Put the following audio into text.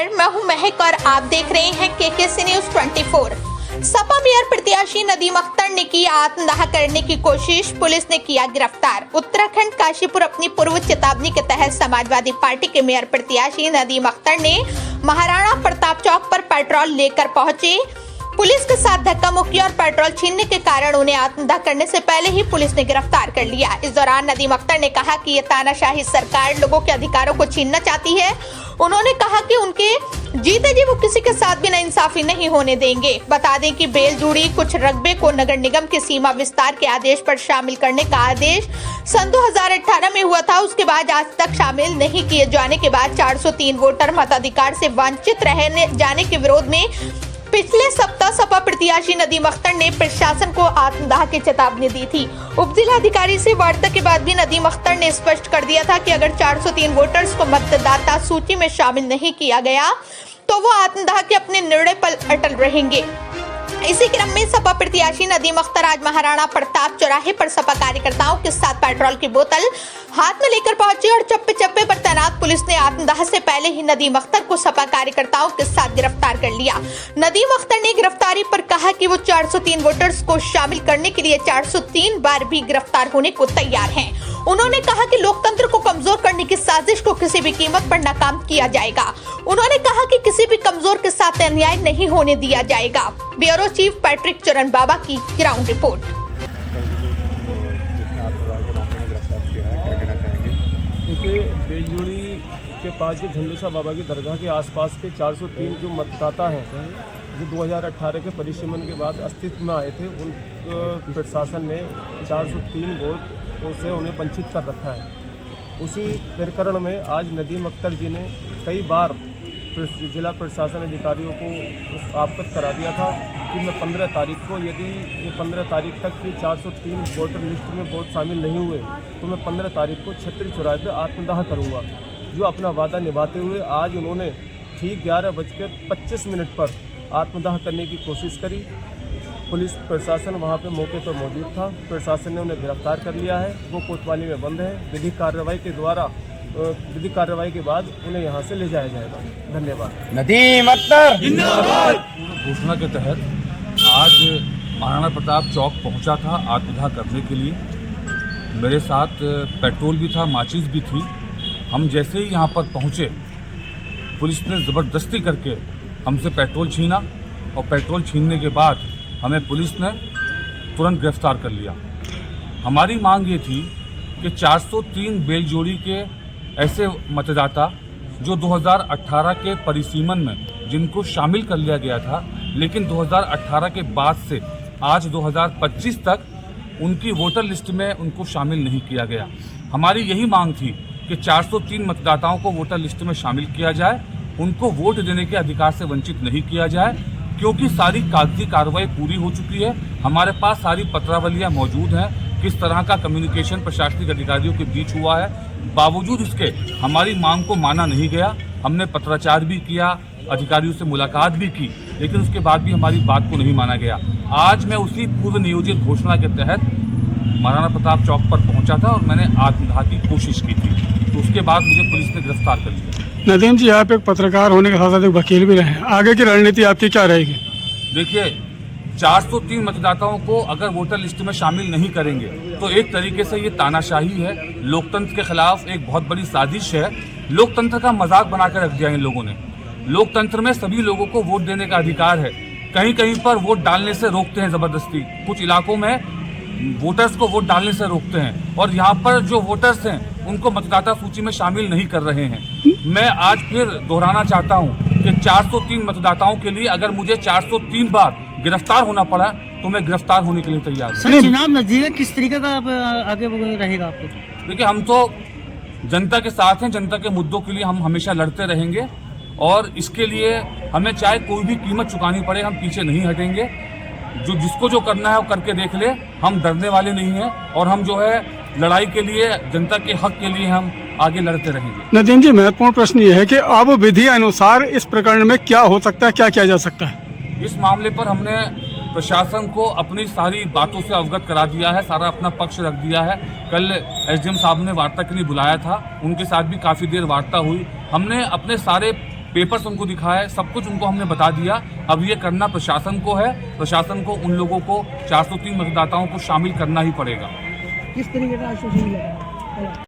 नमस्कार, मैं हूं महक और आप देख रहे हैं केकेसी न्यूज 24। सपा मेयर प्रत्याशी नदीम अख्तर ने की आत्मदाह करने की कोशिश, पुलिस ने किया गिरफ्तार। उत्तराखंड काशीपुर अपनी पूर्व चेतावनी के तहत समाजवादी पार्टी के मेयर प्रत्याशी नदीम अख्तर ने महाराणा प्रताप चौक पर पेट्रोल लेकर पहुंचे। पुलिस के साथ धक्का मुक्की और पेट्रोल छीनने के कारण उन्हें आत्मदाह करने से पहले ही पुलिस ने गिरफ्तार कर लिया। इस दौरान नदीम अख्तर ने कहा कि ये तानाशाही सरकार लोगों के अधिकारों को छीनना चाहती है। उन्होंने कहा कि उनके जीते जी वो किसी के साथ भी नाइंसाफी नहीं होने देंगे। बता दें कि बेलजूड़ी कुछ रकबे को नगर निगम के सीमा विस्तार के आदेश पर शामिल करने का आदेश सन 2018 में हुआ था। उसके बाद आज तक शामिल नहीं किए जाने के बाद 403 वोटर मताधिकार से वंचित रहने जाने के विरोध में पिछले सप्ताह सपा प्रत्याशी नदीम अख्तर ने प्रशासन को आत्मदाह की चेतावनी दी थी। उप जिलाधिकारी से वार्ता के बाद भी नदीम अख्तर ने स्पष्ट कर दिया था कि अगर 403 वोटर्स को मतदाता सूची में शामिल नहीं किया गया तो वो आत्मदाह के अपने निर्णय पर अटल रहेंगे। इसी क्रम में सपा प्रत्याशी नदीम अख्तर आज महाराणा प्रताप चौराहे पर सपा कार्यकर्ताओं के साथ पेट्रोल की बोतल हाथ में लेकर पहुंचे और चप्पे चप्पे पर तैनात पुलिस ने आत्मदाह से पहले ही नदीम अख्तर को सपा कार्यकर्ताओं के साथ गिरफ्तार कर लिया। नदीम अख्तर ने गिरफ्तारी पर कहा कि वो 403 वोटर्स को शामिल करने के लिए 403 बार भी गिरफ्तार होने को तैयार हैं। उन्होंने कहा कि लोकतंत्र को कमजोर करने की साजिश को किसी भी कीमत पर नाकाम किया जाएगा। उन्होंने कहा कि किसी भी कमजोर के साथ अन्याय नहीं होने दिया जाएगा। ब्यूरो चीफ पैट्रिक चरण बाबा की ग्राउंड रिपोर्ट। बेलजूड़ी के पास जो झंडूसा बाबा की दरगाह के आसपास के 403 जो मतदाता हैं जो 2018 के परिसीमन के बाद अस्तित्व में आए थे, उन प्रशासन ने 403 वोट से उन्हें वंचित कर रखा है। उसी प्रकरण में आज नदीम अख्तर जी ने कई बार जिला प्रशासन अधिकारियों को अवगत करा दिया था कि मैं 15 तारीख को, यदि ये 15 तारीख तक की 403 वोटर लिस्ट में वोट शामिल नहीं हुए तो मैं 15 तारीख को छतरी चौराहे पर आत्मदाह करूँगा। जो अपना वादा निभाते हुए आज उन्होंने ठीक 11:25 पर आत्मदाह करने की कोशिश करी। पुलिस प्रशासन वहाँ पे मौके पर मौजूद था। प्रशासन ने उन्हें गिरफ्तार कर लिया है। वो कोतवाली में बंद है। विधिक कार्रवाई के बाद उन्हें यहाँ से ले जाया जाएगा। धन्यवाद। नदीम अख्तर जिंदाबाद। घोषणा के तहत आज महाराणा प्रताप चौक पहुंचा था आत्मदाह करने के लिए। मेरे साथ पेट्रोल भी था, माचिस भी थी। हम जैसे ही यहाँ पर पहुँचे, पुलिस ने ज़बरदस्ती करके हमसे पेट्रोल छीना और पेट्रोल छीनने के बाद हमें पुलिस ने तुरंत गिरफ्तार कर लिया। हमारी मांग ये थी कि 403 बेलजोड़ी के ऐसे मतदाता जो 2018 के परिसीमन में जिनको शामिल कर लिया गया था, लेकिन 2018 के बाद से आज 2025 तक उनकी वोटर लिस्ट में उनको शामिल नहीं किया गया। हमारी यही मांग थी कि 403 मतदाताओं को वोटर लिस्ट में शामिल किया जाए, उनको वोट देने के अधिकार से वंचित नहीं किया जाए, क्योंकि सारी कागजी कार्रवाई पूरी हो चुकी है। हमारे पास सारी पत्रावलियाँ मौजूद हैं, किस तरह का कम्युनिकेशन प्रशासनिक अधिकारियों के बीच हुआ है। बावजूद इसके हमारी मांग को माना नहीं गया। हमने पत्राचार भी किया, अधिकारियों से मुलाकात भी की, लेकिन उसके बाद भी हमारी बात को नहीं माना गया। आज मैं उसी पूर्व नियोजित घोषणा के तहत महाराणा प्रताप चौक पर पहुंचा था और मैंने आत्मदाह की कोशिश की थी, तो उसके बाद मुझे पुलिस ने गिरफ्तार कर लिया। नदीम जी, आप एक पत्रकार होने के साथ साथ एक वकील भी रहे हैं, आगे की रणनीति आपकी क्या रहेगी? देखिए, 403 मतदाताओं को अगर वोटर लिस्ट में शामिल नहीं करेंगे तो एक तरीके से ये तानाशाही है, लोकतंत्र के खिलाफ एक बहुत बड़ी साजिश है। लोकतंत्र का मजाक बनाकर रख दिया इन लोगों ने। लोकतंत्र में सभी लोगों को वोट देने का अधिकार है। कहीं कहीं पर वोट डालने से रोकते हैं ज़बरदस्ती, कुछ इलाकों में वोटर्स को वोट डालने से रोकते हैं, और यहाँ पर जो वोटर्स हैं उनको मतदाता सूची में शामिल नहीं कर रहे हैं। मैं आज फिर दोहराना चाहता हूँ कि 403 मतदाताओं के लिए अगर मुझे 403 बार गिरफ्तार होना पड़ा तो मैं गिरफ्तार होने के लिए तैयार हूँ। चुनाव नजदीक है, किस तरीके का आगे रहेगा आपको? देखिए, हम तो जनता के साथ हैं। जनता के मुद्दों के लिए हम हमेशा लड़ते रहेंगे और इसके लिए हमें चाहे कोई भी कीमत चुकानी पड़े, हम पीछे नहीं हटेंगे। जिसको जो करना है वो करके देख ले। हम डरने वाले नहीं हैं और हम जो है लड़ाई के लिए, जनता के हक के लिए हम आगे लड़ते रहेंगे। नदीम जी, महत्वपूर्ण प्रश्न ये है कि अब विधि अनुसार इस प्रकरण में क्या हो सकता है, क्या किया जा सकता है? इस मामले पर हमने प्रशासन को अपनी सारी बातों से अवगत करा दिया है, सारा अपना पक्ष रख दिया है। कल एसडीएम साहब ने वार्ता के लिए बुलाया था, उनके साथ भी काफ़ी देर वार्ता हुई। हमने अपने सारे पेपर्स उनको दिखाया, सब कुछ उनको हमने बता दिया। अब ये करना प्रशासन को है, प्रशासन को उन लोगों को 403 मतदाताओं को शामिल करना ही पड़ेगा। किस तरीके का आश्वासन मिला?